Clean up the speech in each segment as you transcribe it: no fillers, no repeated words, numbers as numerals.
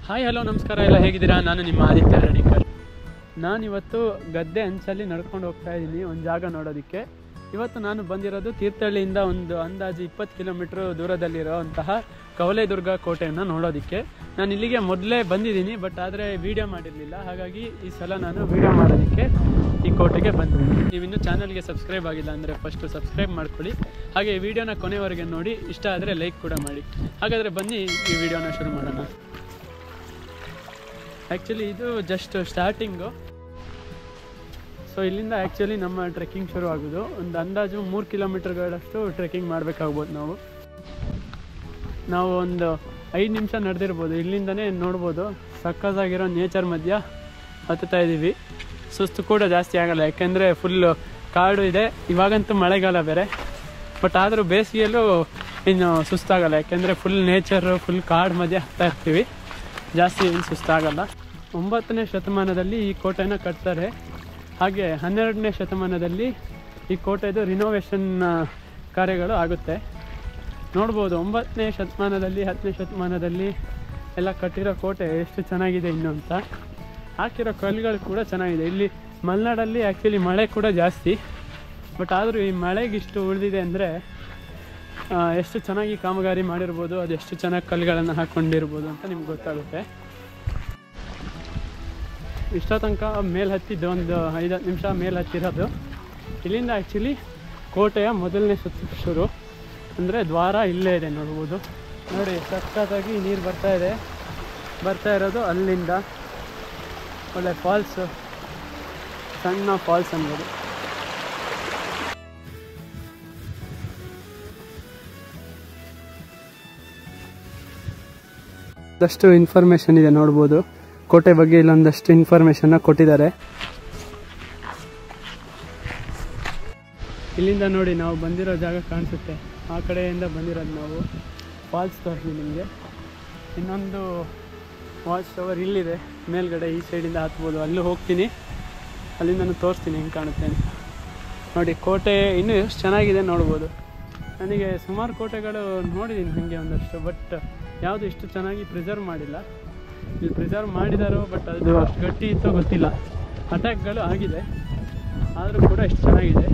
Hi hello ನಮಸ್ಕಾರ, ಎಲ್ಲ ಹೇಗಿದ್ದೀರಾ? ನಾನು ನಿಮ್ಮ ಆದಿತ್ಯ ರೆಡಿಕರ್. ನಾನಿವತ್ತು ಗದ್ದೆ ಅಂಚಲ್ಲಿ ನಡ್ಕೊಂಡು ಹೋಗ್ತಾ ಇದ್ದೀನಿ ಒಂದು ಜಾಗ ನೋಡೋದಕ್ಕೆ. ಇವತ್ತು ನಾನು ಬಂದಿರೋದು ತೀರ್ಥಹಳ್ಳಿಯಿಂದ ಒಂದು ಅಂದಾಜು 20 ಕಿಲೋಮೀಟ್ರ್ ದೂರದಲ್ಲಿರೋಂತಹ ಕವಲೇದುರ್ಗ ಕೋಟೆಯನ್ನು ನೋಡೋದಕ್ಕೆ. ನಾನು ಇಲ್ಲಿಗೆ ಮೊದಲೇ ಬಂದಿದ್ದೀನಿ, ಬಟ್ ಆದರೆ ವೀಡಿಯೋ ಮಾಡಿರಲಿಲ್ಲ. ಹಾಗಾಗಿ ಈ ಸಲ ನಾನು ವೀಡಿಯೋ ಮಾಡೋದಕ್ಕೆ ಈ ಕೋಟೆಗೆ ಬಂದಿದ್ದೀನಿ. ನೀವಿನ್ನೂ ಚಾನಲ್ಗೆ ಸಬ್ಸ್ಕ್ರೈಬ್ ಆಗಿಲ್ಲ ಅಂದರೆ ಫಸ್ಟು ಸಬ್ಸ್ಕ್ರೈಬ್ ಮಾಡ್ಕೊಳ್ಳಿ. ಹಾಗೆ ಈ ವಿಡಿಯೋನ ಕೊನೆವರೆಗೆ ನೋಡಿ, ಇಷ್ಟ ಆದರೆ ಲೈಕ್ ಕೂಡ ಮಾಡಿ. ಹಾಗಾದರೆ ಬನ್ನಿ ಈ ವಿಡಿಯೋನ ಶುರು ಮಾಡೋಣ. ಆ್ಯಕ್ಚುಲಿ ಇದು ಜಸ್ಟ್ ಸ್ಟಾರ್ಟಿಂಗು. ಸೊ ಇಲ್ಲಿಂದ ಆ್ಯಕ್ಚುಲಿ ನಮ್ಮ ಟ್ರೆಕ್ಕಿಂಗ್ ಶುರು ಆಗೋದು. ಒಂದು ಅಂದಾಜು 3 ಕಿಲೋಮೀಟರ್ಗಳಷ್ಟು ಟ್ರೆಕ್ಕಿಂಗ್ ಮಾಡಬೇಕಾಗ್ಬೋದು. ನಾವು ಒಂದು 5 ನಿಮಿಷ ನಡೆದಿರ್ಬೋದು. ಇಲ್ಲಿಂದನೇ ನೋಡ್ಬೋದು ಸಕ್ಕತ್ತಾಗಿರೋ ನೇಚರ್ ಮಧ್ಯ ಹತ್ತುತ್ತಾ ಇದ್ದೀವಿ. ಸುಸ್ತು ಕೂಡ ಜಾಸ್ತಿ ಆಗಲ್ಲ, ಯಾಕೆಂದರೆ ಫುಲ್ಲು ಕಾಡು ಇದೆ. ಇವಾಗಂತೂ ಮಳೆಗಾಲ ಬೇರೆ, ಬಟ್ ಆದರೂ ಬೇಸಿಗೆಯಲ್ಲೂ ಇನ್ನು ಸುಸ್ತಾಗಲ್ಲ, ಯಾಕೆಂದರೆ ಫುಲ್ ನೇಚರು, ಫುಲ್ ಕಾಡು ಮಧ್ಯೆ ಹತ್ತಾ ಇರ್ತೀವಿ. ಜಾಸ್ತಿ ಏನು ಸುಸ್ತಾಗಲ್ಲ. 9ನೇ ಶತಮಾನದಲ್ಲಿ ಈ ಕೋಟೆನ ಕಟ್ತಾರೆ. ಹಾಗೆ 12ನೇ ಶತಮಾನದಲ್ಲಿ ಈ ಕೋಟೆದು ರಿನೋವೇಷನ್ ಕಾರ್ಯಗಳು ಆಗುತ್ತೆ. ನೋಡ್ಬೋದು 9ನೇ ಶತಮಾನದಲ್ಲಿ 10ನೇ ಶತಮಾನದಲ್ಲಿ ಎಲ್ಲ ಕಟ್ಟಿರೋ ಕೋಟೆ ಎಷ್ಟು ಚೆನ್ನಾಗಿದೆ ಇನ್ನು ಅಂತ. ಹಾಕಿರೋ ಕಲ್ಲುಗಳು ಕೂಡ ಚೆನ್ನಾಗಿದೆ. ಇಲ್ಲಿ ಮಲೆನಾಡಲ್ಲಿ ಆ್ಯಕ್ಚುಲಿ ಮಳೆ ಕೂಡ ಜಾಸ್ತಿ, ಬಟ್ ಆದರೂ ಈ ಮಳೆಗಿಷ್ಟು ಉಳಿದಿದೆ ಅಂದರೆ ಎಷ್ಟು ಚೆನ್ನಾಗಿ ಕಾಮಗಾರಿ ಮಾಡಿರ್ಬೋದು, ಅದು ಎಷ್ಟು ಚೆನ್ನಾಗಿ ಕಲ್ಲುಗಳನ್ನು ಹಾಕ್ಕೊಂಡಿರ್ಬೋದು ಅಂತ ನಿಮ್ಗೆ ಗೊತ್ತಾಗುತ್ತೆ. ಇಷ್ಟ ತನಕ ಮೇಲೆ ಹತ್ತಿದ್ದು ಒಂದು 5-10 ನಿಮಿಷ ಮೇಲೆ ಹತ್ತಿರೋದು. ಇಲ್ಲಿಂದ ಆ್ಯಕ್ಚುಲಿ ಕೋಟೆಯ ಮೊದಲನೇ ಸುತ್ತು ಶುರು, ಅಂದರೆ ದ್ವಾರ ಇಲ್ಲೇ ಇದೆ. ನೋಡ್ಬೋದು, ನೋಡಿ ಸಖತ್ತಾಗಿ ನೀರು ಬರ್ತಾ ಇರೋದು ಅಲ್ಲಿಂದ. ಒಳ್ಳೆ ಫಾಲ್ಸು, ಸಣ್ಣ ಫಾಲ್ಸ್ ಅನ್ಬೋದು. ಒಂದಷ್ಟು ಇನ್ಫಾರ್ಮೇಷನ್ ಇದೆ ನೋಡ್ಬೋದು. ಕೋಟೆ ಬಗ್ಗೆ ಇಲ್ಲೊಂದಷ್ಟು ಇನ್ಫಾರ್ಮೇಷನ್ನ ಕೊಟ್ಟಿದ್ದಾರೆ. ಇಲ್ಲಿಂದ ನೋಡಿ ನಾವು ಬಂದಿರೋ ಜಾಗ ಕಾಣಿಸುತ್ತೆ. ಆ ಕಡೆಯಿಂದ ಬಂದಿರೋದು ನಾವು. ಫಾಲ್ಸ್ ತೋರಿಸ್ತೀನಿ ನಿಮಗೆ. ಇನ್ನೊಂದು ವಾಚ್ ಟವರ್ ಇಲ್ಲಿದೆ ಮೇಲ್ಗಡೆ, ಈ ಸೈಡಿಂದ ಹತ್ಬೋದು. ಅಲ್ಲೂ ಹೋಗ್ತೀನಿ, ಅಲ್ಲಿಂದನೂ ತೋರಿಸ್ತೀನಿ ಹೆಂಗೆ ಕಾಣುತ್ತೆ ಅಂತ. ನೋಡಿ ಕೋಟೆ ಇನ್ನೂ ಎಷ್ಟು ಚೆನ್ನಾಗಿದೆ ನೋಡ್ಬೋದು. ನನಗೆ ಸುಮಾರು ಕೋಟೆಗಳು ನೋಡಿದ್ದೀನಿ ಹಾಗೆ ಒಂದಷ್ಟು, ಬಟ್ ಯಾವುದು ಇಷ್ಟು ಚೆನ್ನಾಗಿ ಪ್ರಿಸರ್ವ್ ಮಾಡಿಲ್ಲ. ಇಲ್ಲಿ ಪ್ರಿಸರ್ವ್ ಮಾಡಿದಾರೋ, ಬಟ್ ಅದು ಅಷ್ಟು ಗಟ್ಟಿ ಇತ್ತೋ ಗೊತ್ತಿಲ್ಲ. ಅಟ್ಯಾಕ್ಗಳು ಆಗಿದೆ, ಆದರೂ ಕೂಡ ಎಷ್ಟು ಚೆನ್ನಾಗಿದೆ.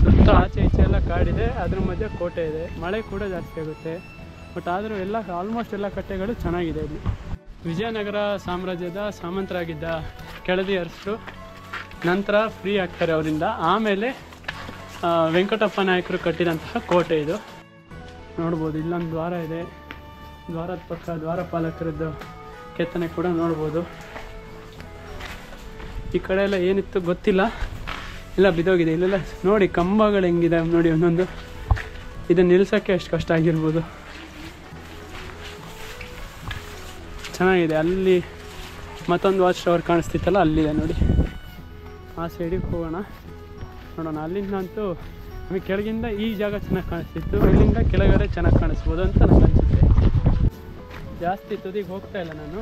ಸುತ್ತ ಆಚೆ ಈಚೆ ಎಲ್ಲ ಕಾಡಿದೆ, ಅದ್ರ ಮಧ್ಯೆ ಕೋಟೆ ಇದೆ. ಮಳೆ ಕೂಡ ಜಾಸ್ತಿ ಆಗುತ್ತೆ, ಬಟ್ ಆದರೂ ಎಲ್ಲ ಆಲ್ಮೋಸ್ಟ್ ಎಲ್ಲ ಕಟ್ಟೆಗಳು ಚೆನ್ನಾಗಿದೆ ಇಲ್ಲಿ. ವಿಜಯನಗರ ಸಾಮ್ರಾಜ್ಯದ ಸಾಮಂತರಾಗಿದ್ದ ಕೆಳದಿ ಅರಸರು ನಂತರ ಫ್ರೀ ಆಗ್ತಾರೆ ಅವರಿಂದ. ಆಮೇಲೆ ವೆಂಕಟಪ್ಪ ನಾಯಕರು ಕಟ್ಟಿದಂತಹ ಕೋಟೆ ಇದು. ನೋಡ್ಬೋದು ಇಲ್ಲೊಂದು ದ್ವಾರ ಇದೆ. ದ್ವಾರದ ಪಕ್ಕ ದ್ವಾರಪಾಲಕರದ್ದು ಕೆತ್ತನೆ ಕೂಡ ನೋಡ್ಬೋದು. ಈ ಕಡೆ ಎಲ್ಲ ಏನಿತ್ತು ಗೊತ್ತಿಲ್ಲ, ಎಲ್ಲ ಬಿದ್ದೋಗಿದೆ. ಇಲ್ಲೆಲ್ಲ ನೋಡಿ ಕಂಬಗಳು ಹೆಂಗಿದೆ ನೋಡಿ ಒಂದೊಂದು. ಇದನ್ನು ನಿಲ್ಸೋಕ್ಕೆ ಎಷ್ಟು ಕಷ್ಟ ಆಗಿರ್ಬೋದು. ಚೆನ್ನಾಗಿದೆ. ಅಲ್ಲಿ ಮತ್ತೊಂದು ವಾಚ್ ಟವರ್ ಕಾಣಿಸ್ತಿತ್ತಲ್ಲ, ಅಲ್ಲಿದೆ ನೋಡಿ. ಆ ಸೈಡಿಗೆ ಹೋಗೋಣ, ನೋಡೋಣ. ಅಲ್ಲಿಂದಂತೂ ನಮಗೆ ಕೆಳಗಿಂದ ಈ ಜಾಗ ಚೆನ್ನಾಗಿ ಕಾಣಿಸ್ತಿತ್ತು, ಇಲ್ಲಿಂದ ಕೆಳಗಡೆ ಚೆನ್ನಾಗಿ ಕಾಣಿಸ್ಬೋದು ಅಂತ ನನಗೆ ಅನಿಸುತ್ತೆ. ಜಾಸ್ತಿ ತುದಿಗೆ ಹೋಗ್ತಾ ಇಲ್ಲ ನಾನು,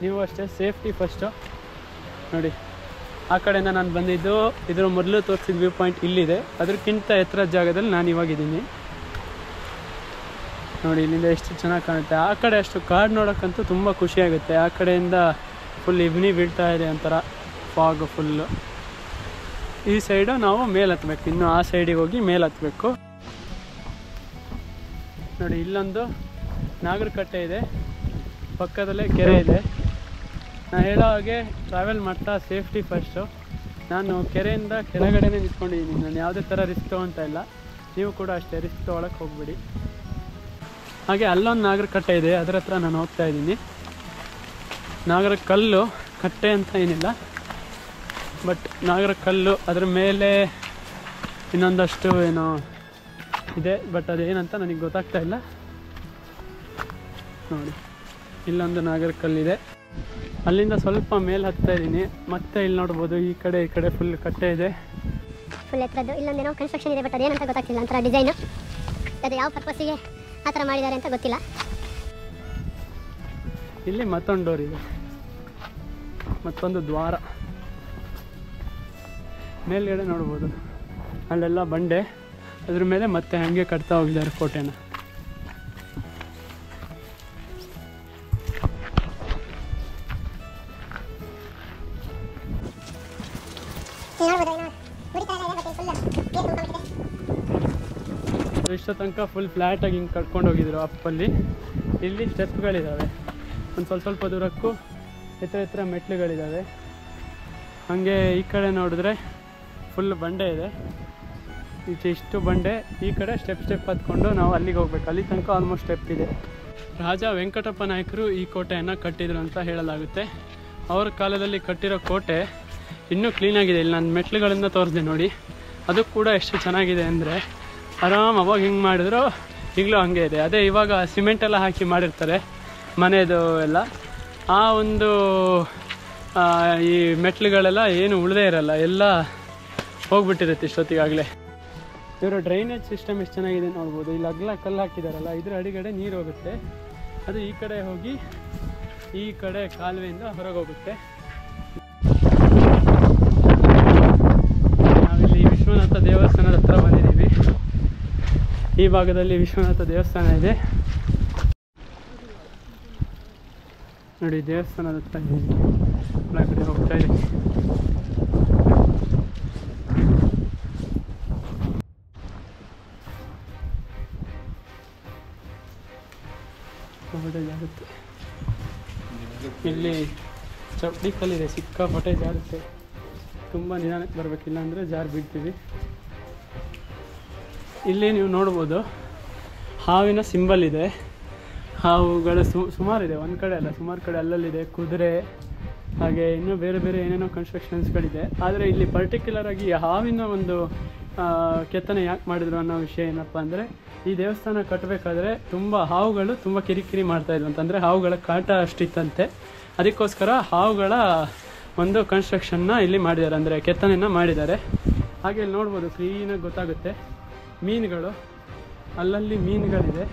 ನೀವು ಅಷ್ಟೇ. Safety first. ನೋಡಿ ಆ ಕಡೆಯಿಂದ ನಾನು ಬಂದಿದ್ದು. ಇದರ ಮೊದಲು ತೋರಿಸಿದ ವ್ಯೂ ಪಾಯಿಂಟ್ ಇಲ್ಲಿದೆ, ಅದಕ್ಕಿಂತ ಎತ್ತರದ ಜಾಗದಲ್ಲಿ ನಾನು ಇವಾಗಿದ್ದೀನಿ. ನೋಡಿ ಇಲ್ಲಿಂದ ಎಷ್ಟು ಚೆನ್ನಾಗಿ ಕಾಣುತ್ತೆ. ಆ ಕಡೆ ಅಷ್ಟು ಕಾಡು ನೋಡೋಕ್ಕಂತೂ ತುಂಬ ಖುಷಿಯಾಗುತ್ತೆ. ಆ ಕಡೆಯಿಂದ ಫುಲ್ ಇವ್ನಿ ಬೀಳ್ತಾ ಇದೆ, ಒಂಥರ ಫಾಗ್ ಫುಲ್ಲು. ಈ ಸೈಡು ನಾವು ಮೇಲೆ ಹತ್ತಬೇಕು, ಇನ್ನು ಆ ಸೈಡಿಗೆ ಹೋಗಿ ಮೇಲೆ ಹತ್ತಬೇಕು. ನೋಡಿ ಇಲ್ಲೊಂದು ನಾಗರಕಟ್ಟೆ ಇದೆ, ಪಕ್ಕದಲ್ಲೇ ಕೆರೆ ಇದೆ. ನಾನು ಹೇಳೋ ಹಾಗೆ ಟ್ರಾವೆಲ್ ಮಾಡ್ತಾ ಸೇಫ್ಟಿ ಫಸ್ಟು. ನಾನು ಕೆರೆಯಿಂದ ಕೆಳಗಡೆನೇ ನಿಂತ್ಕೊಂಡಿದ್ದೀನಿ. ನಾನು ಯಾವುದೇ ಥರ ರಿಸ್ಕ್ ತೊಗೊಳ್ತಾ ಇಲ್ಲ, ನೀವು ಕೂಡ ಅಷ್ಟೇ ರಿಸ್ಕ್ ತೊಗೊಳಕ್ಕೆ ಹೋಗ್ಬಿಡಿ. ಹಾಗೆ ಅಲ್ಲೊಂದು ನಾಗರಕಟ್ಟೆ ಇದೆ, ಅದರ ಹತ್ರ ನಾನು ಹೋಗ್ತಾ ಇದ್ದೀನಿ. ನಾಗರ ಕಲ್ಲು, ಕಟ್ಟೆ ಅಂತ ಏನಿಲ್ಲ, ಬಟ್ ನಾಗರ ಕಲ್ಲು. ಅದ್ರ ಮೇಲೆ ಇನ್ನೊಂದಷ್ಟು ಏನೋ ಇದೆ, ಬಟ್ ಅದೇನಂತ ನನಗೆ ಗೊತ್ತಾಗ್ತಾ ಇಲ್ಲ. ನೋಡಿ ಇಲ್ಲೊಂದು ನಾಗರ ಕಲ್ಲಿದೆ. ಅಲ್ಲಿಂದ ಸ್ವಲ್ಪ ಮೇಲೆ ಹತ್ತಾ ಇದ್ದೀನಿ. ಮತ್ತೆ ಇಲ್ಲಿ ನೋಡ್ಬೋದು ಈ ಕಡೆ ಫುಲ್ ಕಟ್ಟೆ ಇದೆ, ಫುಲ್ ಎತ್ತರದ್ದು. ಇಲ್ಲೊಂದೇನೋ ಕನ್ಸ್ಟ್ರಕ್ಷನ್ ಇದೆ, ಬಟ್ ಅದೇನಂತ ಗೊತ್ತಾಗ್ತಿಲ್ಲ. ಒಂಥರ ಡಿಸೈನು, ಅದು ಯಾವ ಪರ್ಪಸ್ಸಿಗೆ ಆ ಥರ ಮಾಡಿದ್ದಾರೆ ಅಂತ ಗೊತ್ತಿಲ್ಲ. ಇಲ್ಲಿ ಮತ್ತೊಂದು ಡೋರ್ ಇದೆ, ಮತ್ತೊಂದು ದ್ವಾರ. ಮೇಲ್ಗಡೆ ನೋಡ್ಬೋದು ಅಲ್ಲೆಲ್ಲ ಬಂಡೆ, ಅದ್ರ ಮೇಲೆ ಮತ್ತೆ ಹಾಗೆ ಕಟ್ತಾ ಹೋಗಿದ್ದಾರೆ ಕೋಟೆನ. ಇಷ್ಟ ತನಕ ಫುಲ್ ಫ್ಲ್ಯಾಟಾಗಿ ಹಿಂಗೆ ಕಟ್ಕೊಂಡು ಹೋಗಿದ್ರು ಅಪ್ಪಲ್ಲಿ. ಇಲ್ಲಿ ಸ್ಟೆಪ್ಗಳಿದ್ದಾವೆ, ಒಂದು ಸ್ವಲ್ಪ ದೂರಕ್ಕೂ ಎತ್ತರ ಮೆಟ್ಲುಗಳಿದ್ದಾವೆ. ಹಾಗೆ ಈ ಕಡೆ ನೋಡಿದ್ರೆ ಫುಲ್ ಬಂಡೆ ಇದೆ, ಈಚೆ ಇಷ್ಟು ಬಂಡೆ, ಈ ಕಡೆ ಸ್ಟೆಪ್ ಹತ್ಕೊಂಡು ನಾವು ಅಲ್ಲಿಗೆ ಹೋಗ್ಬೇಕು. ಅಲ್ಲಿ ತನಕ ಆಲ್ಮೋಸ್ಟ್ ಸ್ಟೆಪ್ ಇದೆ. ರಾಜ ವೆಂಕಟಪ್ಪ ನಾಯಕರು ಈ ಕೋಟೆಯನ್ನು ಕಟ್ಟಿದ್ರು ಅಂತ ಹೇಳಲಾಗುತ್ತೆ. ಅವ್ರ ಕಾಲದಲ್ಲಿ ಕಟ್ಟಿರೋ ಕೋಟೆ ಇನ್ನೂ ಕ್ಲೀನಾಗಿದೆ. ಇಲ್ಲಿ ನಾನು ಮೆಟ್ಲುಗಳಿಂದ ತೋರಿಸಿದೆ ನೋಡಿ, ಅದು ಕೂಡ ಎಷ್ಟು ಚೆನ್ನಾಗಿದೆ ಅಂದರೆ ಆರಾಮ್ ಅವಾಗ ಹಿಂಗೆ ಮಾಡಿದ್ರು ಈಗಲೂ ಹಾಗೆ ಇದೆ. ಅದೇ ಇವಾಗ ಸಿಮೆಂಟೆಲ್ಲ ಹಾಕಿ ಮಾಡಿರ್ತಾರೆ ಮನೆಯದು ಎಲ್ಲ, ಆ ಒಂದು ಈ ಮೆಟ್ಲುಗಳೆಲ್ಲ ಏನು ಉಳಿದೇ ಇರಲ್ಲ, ಎಲ್ಲ ಹೋಗ್ಬಿಟ್ಟಿರುತ್ತೆ ಇಷ್ಟೊತ್ತಿಗಾಗಲೇ. ಇವರು ಡ್ರೈನೇಜ್ ಸಿಸ್ಟಮ್ ಎಷ್ಟು ಚೆನ್ನಾಗಿದೆ ನೋಡ್ಬೋದು. ಇಲ್ಲಿ ಅಗಲ ಕಲ್ಲು ಹಾಕಿದಾರಲ್ಲ, ಇದ್ರ ಅಡಿಗಡೆ ನೀರು ಹೋಗುತ್ತೆ, ಅದು ಈ ಕಡೆ ಹೋಗಿ ಈ ಕಡೆ ಕಾಲುವೆಯಿಂದ ಹೊರಗೆ ಹೋಗುತ್ತೆ. ನಾವಿಲ್ಲಿ ವಿಶ್ವನಾಥ ದೇವಸ್ಥಾನದ ಹತ್ರ ಬಂದಿದ್ದೀವಿ. ಈ ಭಾಗದಲ್ಲಿ ವಿಶ್ವನಾಥ ದೇವಸ್ಥಾನ ಇದೆ ನೋಡಿ. ದೇವಸ್ಥಾನದ ಹತ್ರ ಒಳಗಡೆ ಹೋಗ್ತಾ ಇದ್ದೀವಿ. ಜಾರುತ್ತೆ ಇಲ್ಲಿ ಚಪ್ಪಡಿ ಕಲ್ಲಿದೆ, ಸಿಕ್ಕಾಪಟ್ಟೆ ಜಾರುತ್ತೆ. ತುಂಬ ನಿಧಾನಕ್ಕೆ ಬರಬೇಕಿಲ್ಲ ಅಂದರೆ ಜಾರು ಬಿಡ್ತೀವಿ. ಇಲ್ಲಿ ನೀವು ನೋಡ್ಬೋದು ಹಾವಿನ ಸಿಂಬಲ್ ಇದೆ. ಹಾವುಗಳು ಸುಮಾರಿದೆ, ಒಂದು ಕಡೆ ಅಲ್ಲ ಸುಮಾರು ಕಡೆ ಅಲ್ಲಲ್ಲಿದೆ. ಕುದುರೆ ಹಾಗೆ ಇನ್ನೂ ಬೇರೆ ಏನೇನೋ ಕನ್ಸ್ಟ್ರಕ್ಷನ್ಸ್ಗಳಿದೆ. ಆದರೆ ಇಲ್ಲಿ ಪರ್ಟಿಕ್ಯುಲರ್ ಆಗಿ ಹಾವಿನ ಒಂದು ಕೆತ್ತನೆ ಯಾಕೆ ಮಾಡಿದ್ರು ಅನ್ನೋ ವಿಷಯ ಏನಪ್ಪ ಅಂದರೆ, ಈ ದೇವಸ್ಥಾನ ಕಟ್ಟಬೇಕಾದ್ರೆ ತುಂಬ ಹಾವುಗಳು ತುಂಬ ಕಿರಿಕಿರಿ ಮಾಡ್ತಾಯಿದ್ವು ಅಂತಂದರೆ ಹಾವುಗಳ ಕಾಟ ಅಷ್ಟಿತ್ತಂತೆ. ಅದಕ್ಕೋಸ್ಕರ ಹಾವುಗಳ ಒಂದು ಕನ್ಸ್ಟ್ರಕ್ಷನ್ನ ಇಲ್ಲಿ ಮಾಡಿದ್ದಾರೆ, ಅಂದರೆ ಕೆತ್ತನೆಯನ್ನು ಮಾಡಿದ್ದಾರೆ. ಹಾಗೆ ಇಲ್ಲಿ ನೋಡ್ಬೋದು ಕ್ಲೀನಾಗಿ ಗೊತ್ತಾಗುತ್ತೆ. ಮೀನುಗಳು ಅಲ್ಲಲ್ಲಿ ಮೀನುಗಳಿದೆ.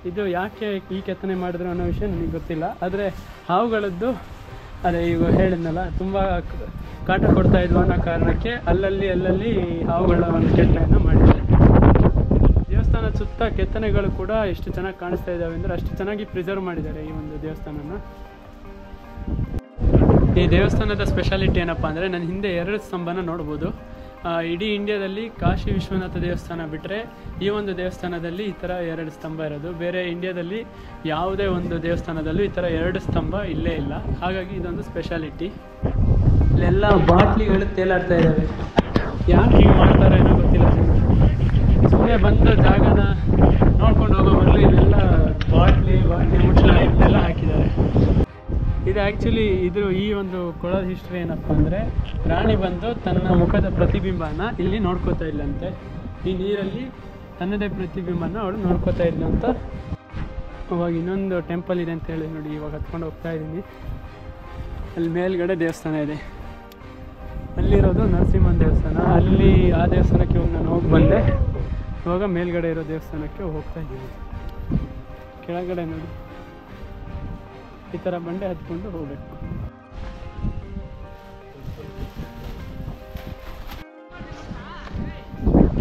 ಇದು ಯಾಕೆ ಈ ಕೆತ್ತನೆ ಮಾಡಿದ್ರು ಅನ್ನೋ ವಿಷಯ ನನಗೆ ಗೊತ್ತಿಲ್ಲ. ಆದರೆ ಹಾವುಗಳದ್ದು ಅದೇ ಈಗ ಹೇಳಿದ್ನಲ್ಲ, ತುಂಬ ಕಾಟ ಕೊಡ್ತಾ ಇದ್ವು ಅನ್ನೋ ಕಾರಣಕ್ಕೆ ಅಲ್ಲಲ್ಲಿ ಹಾವುಗಳ ಒಂದು ಕೆತ್ತನೆಯನ್ನು ಮಾಡಿದ್ದಾರೆ. ದೇವಸ್ಥಾನದ ಸುತ್ತ ಕೆತ್ತನೆಗಳು ಕೂಡ ಎಷ್ಟು ಚೆನ್ನಾಗಿ ಕಾಣಿಸ್ತಾ ಇದ್ದಾವೆ ಅಂದರೆ ಅಷ್ಟು ಚೆನ್ನಾಗಿ ಪ್ರಿಸರ್ವ್ ಮಾಡಿದ್ದಾರೆ ಈ ಒಂದು ದೇವಸ್ಥಾನನ. ಈ ದೇವಸ್ಥಾನದ ಸ್ಪೆಷಾಲಿಟಿ ಏನಪ್ಪ ಅಂದರೆ, ನನ್ನ ಹಿಂದೆ 2 ಸ್ತಂಭನ ನೋಡ್ಬೋದು. ಇಡೀ ಇಂಡಿಯಾದಲ್ಲಿ ಕಾಶಿ ವಿಶ್ವನಾಥ ದೇವಸ್ಥಾನ ಬಿಟ್ಟರೆ ಈ ಒಂದು ದೇವಸ್ಥಾನದಲ್ಲಿ ಈ ಥರ 2 ಸ್ತಂಭ ಇರೋದು. ಬೇರೆ ಇಂಡಿಯಾದಲ್ಲಿ ಯಾವುದೇ ಒಂದು ದೇವಸ್ಥಾನದಲ್ಲೂ ಈ ಥರ 2 ಸ್ತಂಭ ಇಲ್ಲೇ ಇಲ್ಲ. ಹಾಗಾಗಿ ಇದೊಂದು ಸ್ಪೆಷಾಲಿಟಿ. ಇಲ್ಲೆಲ್ಲ ಬಾಟ್ಲಿಗಳು ತೇಲಾಡ್ತಾ ಇದ್ದಾವೆ. ಯಾಕೆ ಹೀಗೆ ಮಾಡ್ತಾರೆ ಏನೋ ಗೊತ್ತಿಲ್ಲ. ಸುಮ್ಮನೆ ಬಂದ ಜಾಗನ ನೋಡ್ಕೊಂಡು ಹೋಗೋ ಬರಲು ಇಲ್ಲೆಲ್ಲ ಬಾಟ್ಲಿ ಮುಚ್ಚಳ ಎಲ್ಲ ಹಾಕಿದ್ದಾರೆ. ಇದು ಆ್ಯಕ್ಚುಲಿ ಈ ಒಂದು ಕೊಳದ ಹಿಸ್ಟ್ರಿ ಏನಪ್ಪ ಅಂದರೆ, ರಾಣಿ ಬಂದು ತನ್ನ ಮುಖದ ಪ್ರತಿಬಿಂಬನ ಇಲ್ಲಿ ನೋಡ್ಕೋತಾ ಇಲ್ಲಂತೆ. ಈ ನೀರಲ್ಲಿ ತನ್ನದೇ ಪ್ರತಿಬಿಂಬನ ಅವಳು ನೋಡ್ಕೋತಾ ಇದ್ಲಂತ. ಅವಾಗ ಇನ್ನೊಂದು ಟೆಂಪಲ್ ಇದೆ ಅಂತ ಹೇಳಿ ನೋಡಿ, ಇವಾಗ ಹತ್ಕೊಂಡು ಹೋಗ್ತಾ ಇದ್ದೀನಿ. ಅಲ್ಲಿ ಮೇಲ್ಗಡೆ ದೇವಸ್ಥಾನ ಇದೆ, ಅಲ್ಲಿರೋದು ನರಸಿಂಹನ ದೇವಸ್ಥಾನ. ಅಲ್ಲಿ ಆ ದೇವಸ್ಥಾನಕ್ಕೆ ನಾನು ಹೋಗಿ ಬಂದೆ. ಇವಾಗ ಮೇಲ್ಗಡೆ ಇರೋ ದೇವಸ್ಥಾನಕ್ಕೆ ಹೋಗ್ತಾ ಇದ್ದೀನಿ. ಕೆಳಗಡೆ ನೋಡಿ ಈ ಥರ ಬಂಡೆ ಹತ್ಕೊಂಡು ಹೋಗ್ಬೇಕು.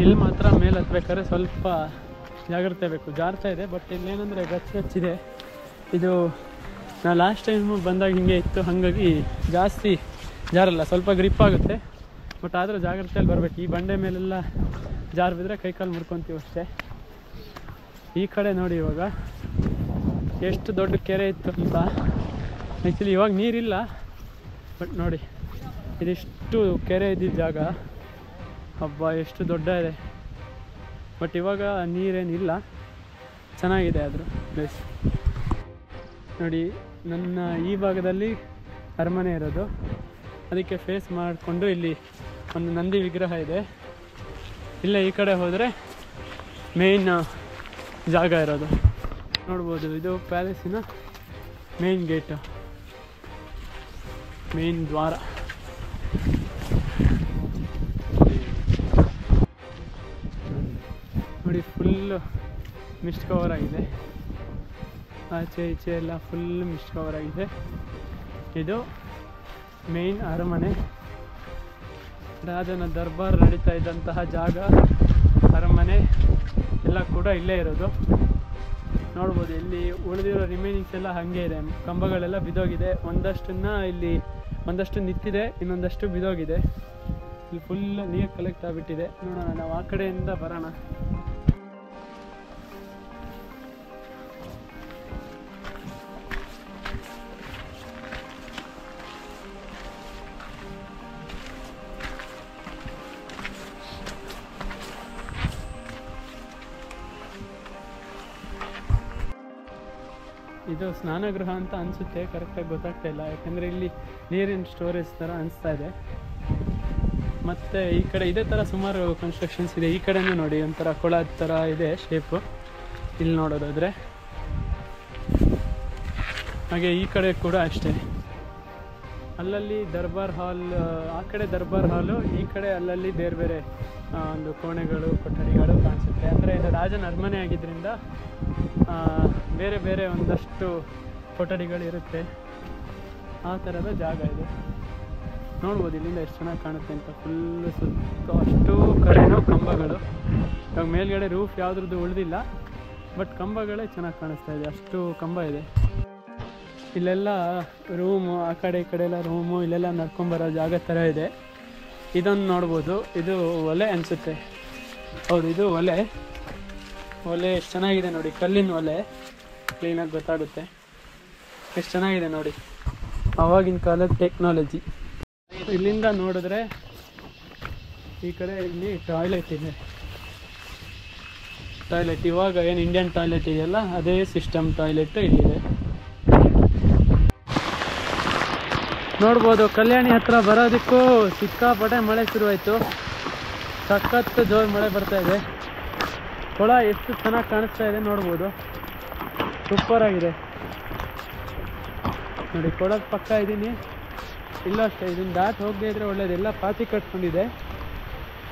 ಇಲ್ಲಿ ಮಾತ್ರ ಮೇಲೆ ಹತ್ಬೇಕಾದ್ರೆ ಸ್ವಲ್ಪ ಜಾಗ್ರತೆ ಬೇಕು, ಜಾರ್ತಾ ಇದೆ. ಬಟ್ ಇಲ್ಲೇನಂದರೆ ಗಚ್ಚಿದೆ. ಇದು ನಾ ಲಾಸ್ಟ್ ಟೈಮ್ ಬಂದಾಗ ಹಿಂಗೆ ಇತ್ತು, ಹಾಗಾಗಿ ಜಾಸ್ತಿ ಜಾರಲ್ಲ, ಸ್ವಲ್ಪ ಗ್ರಿಪ್ ಆಗುತ್ತೆ. ಬಟ್ ಆದರೂ ಜಾಗ್ರತೆಯಲ್ಲಿ ಬರಬೇಕು. ಈ ಬಂಡೆ ಮೇಲೆಲ್ಲ ಜಾರು ಬಿದ್ದರೆ ಕೈಕಾಲು ಮುರ್ಕೊತೀವಿ ಅಷ್ಟೇ. ಈ ಕಡೆ ನೋಡಿ ಇವಾಗ ಎಷ್ಟು ದೊಡ್ಡ ಕೆರೆ ಇತ್ತು ಅಂತ. ಆ್ಯಕ್ಚುಲಿ ಇವಾಗ ನೀರಿಲ್ಲ, ಬಟ್ ನೋಡಿ ಇದಿಷ್ಟು ಕೆರೆ ಇದ್ದಿದ್ದ ಜಾಗ. ಹಬ್ಬ ಎಷ್ಟು ದೊಡ್ಡ ಇದೆ. ಬಟ್ ಇವಾಗ ನೀರೇನಿಲ್ಲ, ಚೆನ್ನಾಗಿದೆ ಆದರೂ ಪ್ಲೇಸ್. ನೋಡಿ ನನ್ನ ಈ ಭಾಗದಲ್ಲಿ ಅರಮನೆ ಇರೋದು, ಅದಕ್ಕೆ ಫೇಸ್ ಮಾಡಿಕೊಂಡು ಇಲ್ಲಿ ಒಂದು ನಂದಿ ವಿಗ್ರಹ ಇದೆ. ಇಲ್ಲೇ ಈ ಕಡೆ ಹೋದರೆ ಮೇಯ್ನ್ ಜಾಗ ಇರೋದು ನೋಡ್ಬೋದು. ಇದು ಪ್ಯಾಲೇಸಿನ ಮೇನ್ ಗೇಟ್, ಮೇನ್ ದ್ವಾರ. ನೋಡಿ ಫುಲ್ಲು ಮಿಸ್ಟ್ ಕವರ್ ಆಗಿದೆ, ಆಚೆ ಈಚೆ ಎಲ್ಲ ಫುಲ್ ಮಿಸ್ಟ್ ಕವರ್ ಆಗಿದೆ. ಇದು ಮೇನ್ ಅರಮನೆ, ರಾಜನ ದರ್ಬಾರ್ ನಡೀತಾ ಇದ್ದಂತಹ ಜಾಗ, ಅರಮನೆ ಎಲ್ಲ ಕೂಡ ಇಲ್ಲೇ ಇರೋದು. ನೋಡ್ಬೋದು ಇಲ್ಲಿ ಉಳಿದಿರೋ ರಿಮೈನಿಂಗ್ಸ್ ಎಲ್ಲ ಹಾಗೆ ಇದೆ. ಕಂಬಗಳೆಲ್ಲ ಬಿದ್ದೋಗಿದೆ. ಒಂದಷ್ಟು ನಿಂತಿದೆ, ಇನ್ನೊಂದಷ್ಟು ಬಿದ್ದೋಗಿದೆ. ಇಲ್ಲಿ ಫುಲ್ ನೀರು ಕಲೆಕ್ಟ್ ಆಗಿಬಿಟ್ಟಿದೆ. ನೋಡೋಣ, ನಾವು ಆ ಕಡೆಯಿಂದ ಬರೋಣ. ಇದು ಸ್ನಾನಗೃಹ ಅಂತ ಅನಿಸುತ್ತೆ, ಕರೆಕ್ಟಾಗಿ ಗೊತ್ತಾಗ್ತಾ ಇಲ್ಲ, ಯಾಕಂದರೆ ಇಲ್ಲಿ ನೀರಿನ ಸ್ಟೋರೇಜ್ ಥರ ಅನಿಸ್ತಾ ಇದೆ. ಮತ್ತು ಈ ಕಡೆ ಇದೇ ಥರ ಸುಮಾರು ಕನ್ಸ್ಟ್ರಕ್ಷನ್ಸ್ ಇದೆ. ಈ ಕಡೆನೂ ನೋಡಿ, ಒಂಥರ ಕೊಳದ ಥರ ಇದೆ ಶೇಪು ಇಲ್ಲಿ ನೋಡೋದಾದರೆ. ಹಾಗೆ ಈ ಕಡೆ ಕೂಡ ಅಷ್ಟೇ, ಅಲ್ಲಲ್ಲಿ ದರ್ಬಾರ್ ಹಾಲ್, ಆ ಕಡೆ ದರ್ಬಾರ್ ಹಾಲು, ಈ ಕಡೆ ಅಲ್ಲಲ್ಲಿ ಬೇರೆ ಬೇರೆ ಒಂದು ಕೋಣೆಗಳು, ಕೊಠಡಿಗಳು ಕಾಣಿಸುತ್ತೆ. ಅಂದರೆ ಇದು ರಾಜನ ಅರಮನೆ ಆಗಿದ್ದರಿಂದ ಬೇರೆ ಬೇರೆ ಒಂದಷ್ಟು ಕೊಠಡಿಗಳಿರುತ್ತೆ. ಆ ಥರದ ಜಾಗ ಇದು. ನೋಡ್ಬೋದು ಇಲ್ಲಿಂದ ಎಷ್ಟು ಚೆನ್ನಾಗಿ ಕಾಣುತ್ತೆ ಅಂತ. ಫುಲ್ಲು ಸುತ್ತ ಅಷ್ಟು ಕಡೆನೂ ಕಂಬಗಳು. ಇವಾಗ ಮೇಲ್ಗಡೆ ರೂಫ್ ಯಾವುದ್ರದ್ದು ಉಳಿದಿಲ್ಲ, ಬಟ್ ಕಂಬಗಳೇ ಚೆನ್ನಾಗಿ ಕಾಣಿಸ್ತಾ ಇದೆ, ಅಷ್ಟು ಕಂಬ ಇದೆ. ಇಲ್ಲೆಲ್ಲ ರೂಮು, ಆ ಕಡೆ ಈ ಕಡೆ ಎಲ್ಲ ರೂಮು, ಇಲ್ಲೆಲ್ಲ ನಡ್ಕೊಂಬರೋ ಜಾಗ ಥರ ಇದೆ. ಇದೊಂದು ನೋಡ್ಬೋದು, ಇದು ಒಲೆ ಅನಿಸುತ್ತೆ. ಹೌದು, ಇದು ಒಲೆ. ಒಲೆ ಎಷ್ಟು ಚೆನ್ನಾಗಿದೆ ನೋಡಿ, ಕಲ್ಲಿನ ಒಲೆ, ಕ್ಲೀನಾಗಿ ಗೊತ್ತಾಗುತ್ತೆ ಎಷ್ಟು ಚೆನ್ನಾಗಿದೆ ನೋಡಿ, ಆವಾಗಿನ ಕಾಲದ ಟೆಕ್ನಾಲಜಿ. ಇಲ್ಲಿಂದ ನೋಡಿದ್ರೆ ಈ ಕಡೆ ಇಲ್ಲಿ ಟಾಯ್ಲೆಟ್ ಇದೆ. ಟಾಯ್ಲೆಟ್ ಇವಾಗ ಏನು ಇಂಡಿಯನ್ ಟಾಯ್ಲೆಟ್ ಇದೆಯಲ್ಲ, ಅದೇ ಸಿಸ್ಟಮ್ ಟಾಯ್ಲೆಟ್ ಇಲ್ಲಿದೆ. ನೋಡ್ಬೋದು ಕಲ್ಯಾಣಿ ಹತ್ರ ಬರೋದಕ್ಕೂ ಸಿಕ್ಕಾಪಟ್ಟೆ ಮಳೆ ಶುರುವಾಯಿತು. ಸಖತ್ತು ಜೋರು ಮಳೆ ಬರ್ತಾ ಇದೆ. ಕೊಳ ಎಷ್ಟು ಚೆನ್ನಾಗಿ ಕಾಣಿಸ್ತಾ ಇದೆ ನೋಡ್ಬೋದು, ಸೂಪರ್ ಆಗಿದೆ ನೋಡಿ. ಕೊಳದ ಪಕ್ಕ ಇದ್ದೀನಿ, ಇಲ್ಲ ಅಷ್ಟೇ, ಇದನ್ನು ದಾಟ್ ಹೋಗದೇ ಇದ್ರೆ ಒಳ್ಳೇದು. ಎಲ್ಲ ಪಾತಿ ಕಟ್ಕೊಂಡಿದೆ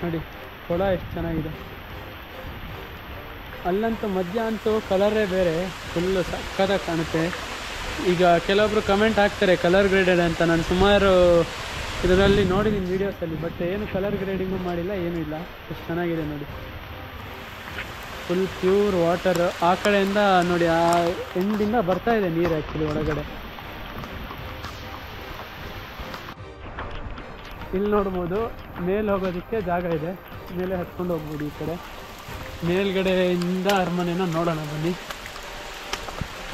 ನೋಡಿ, ಕೊಳ ಎಷ್ಟು ಚೆನ್ನಾಗಿದೆ. ಅಲ್ಲಂತೂ ಮಧ್ಯ ಅಂತೂ ಕಲರೇ ಬೇರೆ, ಫುಲ್ಲು ಸಕ್ಕತ್ತಾಗಿ ಕಾಣುತ್ತೆ. ಈಗ ಕೆಲವೊಬ್ರು ಕಮೆಂಟ್ ಹಾಕ್ತಾರೆ ಕಲರ್ ಗ್ರೇಡೆಡ್ ಅಂತ. ನಾನು ಸುಮಾರು ಇದರಲ್ಲಿ ನೋಡಿದ್ದೀನಿ ವೀಡಿಯೋಸಲ್ಲಿ, ಬಟ್ ಏನು ಕಲರ್ ಗ್ರೇಡಿಂಗು ಮಾಡಿಲ್ಲ, ಏನೂ ಇಲ್ಲ. ಎಷ್ಟು ಚೆನ್ನಾಗಿದೆ ನೋಡಿ, ಫುಲ್ ಪ್ಯೂರ್ ವಾಟರ್. ಆ ಕಡೆಯಿಂದ ನೋಡಿ, ಆ ಎಂಡಿಂದ ಬರ್ತಾ ಇದೆ ನೀರು ಆ್ಯಕ್ಚುಲಿ ಒಳಗಡೆ. ಇಲ್ಲಿ ನೋಡ್ಬೋದು ಮೇಲೆ ಹೋಗೋದಕ್ಕೆ ಜಾಗ ಇದೆ, ಮೇಲೆ ಹತ್ಕೊಂಡು ಹೋಗ್ಬೋದು. ಈ ಕಡೆ ಮೇಲ್ಗಡೆಯಿಂದ ಅರಮನೆನ ನೋಡೋಣ ಬನ್ನಿ.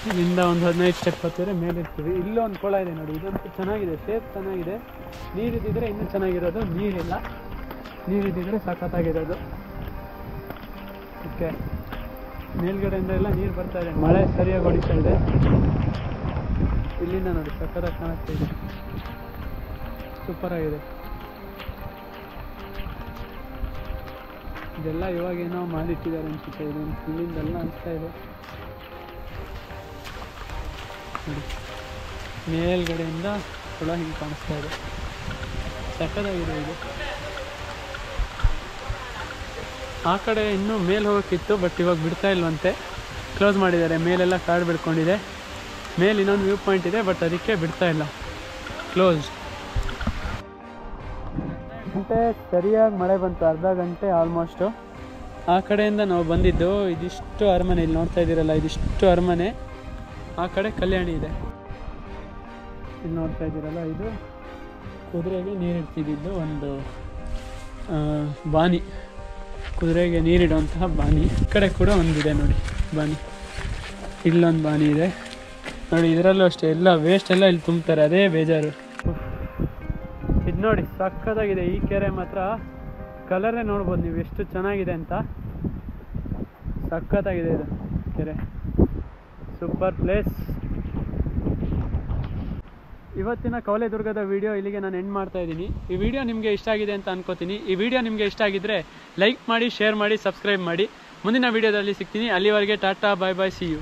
ಇಲ್ಲಿಂದ ಒಂದು 15 ಸ್ಟೆಪ್ ಹತ್ತಿರ ಮೇಲೆ ಇರ್ತೀವಿ. ಇಲ್ಲೊಂದು ಕೊಳ ಇದೆ ನೋಡಿ, ಇದಂತೂ ಚೆನ್ನಾಗಿದೆ, ಶೇಪ್ ಚೆನ್ನಾಗಿದೆ. ನೀರಿದ್ದಿದ್ರೆ ಇನ್ನೂ ಚೆನ್ನಾಗಿರೋದು, ನೀರಿಲ್ಲ. ನೀರಿದ್ದಿದ್ರೆ ಸಖತ್ತಾಗಿರೋದು. ಓಕೆ, ಮೇಲ್ಗಡೆಯಿಂದ ಎಲ್ಲ ನೀರು ಬರ್ತಾ ಇದೆ, ಮಳೆ ಸರಿಯಾಗಿ ಹೊಡಿತಾ ಇದೆ. ಇಲ್ಲಿಂದ ನೋಡಿ ಸಖತ್ತಾಗಿ ಕಾಣಿಸ್ತಾ ಇದೆ, ಸೂಪರಾಗಿದೆ. ಇದೆಲ್ಲ ಇವಾಗೇನೋ ಮಾಡಿಟ್ಟಿದ್ದಾರೆ ಅನ್ಸುತ್ತೆ. ಇದೊಂದು ಇಲ್ಲಿಂದೆಲ್ಲ ಅನಿಸ್ತಾ ಇದೆ ನೋಡಿ, ಮೇಲ್ಗಡೆಯಿಂದ ಕೂಡ ಹಿಂಗೆ ಕಾಣಿಸ್ತಾ ಇದೆ, ಸಖತ್ತಾಗಿದೆ ಇದು. ಆ ಕಡೆ ಇನ್ನೂ ಮೇಲೆ ಹೋಗೋಕ್ಕಿತ್ತು, ಬಟ್ ಇವಾಗ ಬಿಡ್ತಾ ಇಲ್ವಂತೆ, ಕ್ಲೋಸ್ ಮಾಡಿದ್ದಾರೆ. ಮೇಲೆಲ್ಲ ಕಾಡು ಬಿಡ್ಕೊಂಡಿದೆ. ಮೇಲೆ ಇನ್ನೊಂದು ವ್ಯೂ ಪಾಯಿಂಟ್ ಇದೆ, ಬಟ್ ಅದಕ್ಕೆ ಬಿಡ್ತಾ ಇಲ್ಲ, ಕ್ಲೋಸ್. ಗಂಟೆ ಸರಿಯಾಗಿ ಮಳೆ ಬಂತು, ಅರ್ಧ ಗಂಟೆ ಆಲ್ಮೋಸ್ಟು. ಆ ಕಡೆಯಿಂದ ನಾವು ಬಂದಿದ್ದು. ಇದಿಷ್ಟು ಅರಮನೆ, ಇಲ್ಲಿ ನೋಡ್ತಾ ಇದ್ದೀರಲ್ಲ, ಇದಿಷ್ಟು ಅರಮನೆ. ಆ ಕಡೆ ಕಲ್ಯಾಣಿ ಇದೆ, ಇಲ್ಲಿ ನೋಡ್ತಾ ಇದ್ದೀರಲ್ಲ, ಇದು ಕುದುರೆಗೆ ನೀರಿಡ್ತಿದ್ದು ಒಂದು ಬಾನಿ, ಕುದುರೆಗೆ ನೀರಿಡುವಂತಹ ಬಾನಿ. ಈ ಕಡೆ ಕೂಡ ಒಂದಿದೆ ನೋಡಿ ಬಾನಿ, ಇಲ್ಲೊಂದು ಬಾನಿ ಇದೆ ನೋಡಿ. ಇದರಲ್ಲೂ ಅಷ್ಟೇ, ಎಲ್ಲ ವೇಸ್ಟ್ ಎಲ್ಲ ಇಲ್ಲಿ ತುಂಬ್ತಾರೆ, ಅದೇ ಬೇಜಾರು. ಇದು ನೋಡಿ ಸಕ್ಕತ್ತಾಗಿದೆ. ಈ ಕೆರೆ ಮಾತ್ರ ಕಲರೇ ನೋಡ್ಬೋದು ನೀವು ಎಷ್ಟು ಚೆನ್ನಾಗಿದೆ ಅಂತ, ಸಕ್ಕತ್ತಾಗಿದೆ ಇದು ಕೆರೆ, ಸೂಪರ್ ಪ್ಲೇಸ್. ಇವತ್ತಿನ ಕವಲೇದುರ್ಗದ ವಿಡಿಯೋ ಇಲ್ಲಿಗೆ ನಾನು ಎಂಡ್ ಮಾಡ್ತಾ ಇದ್ದೀನಿ. ಈ ವಿಡಿಯೋ ನಿಮಗೆ ಇಷ್ಟ ಆಗಿದೆ ಅಂತ ಅನ್ಕೋತೀನಿ. ಈ ವಿಡಿಯೋ ನಿಮಗೆ ಇಷ್ಟ ಆಗಿದ್ರೆ ಲೈಕ್ ಮಾಡಿ, ಶೇರ್ ಮಾಡಿ, ಸಬ್ಸ್ಕ್ರೈಬ್ ಮಾಡಿ. ಮುಂದಿನ ವಿಡಿಯೋದಲ್ಲಿ ಸಿಗ್ತೀನಿ. ಅಲ್ಲಿವರೆಗೆ ಟಾಟಾ, ಬಾಯ್ ಬಾಯ್, ಸಿ ಯು.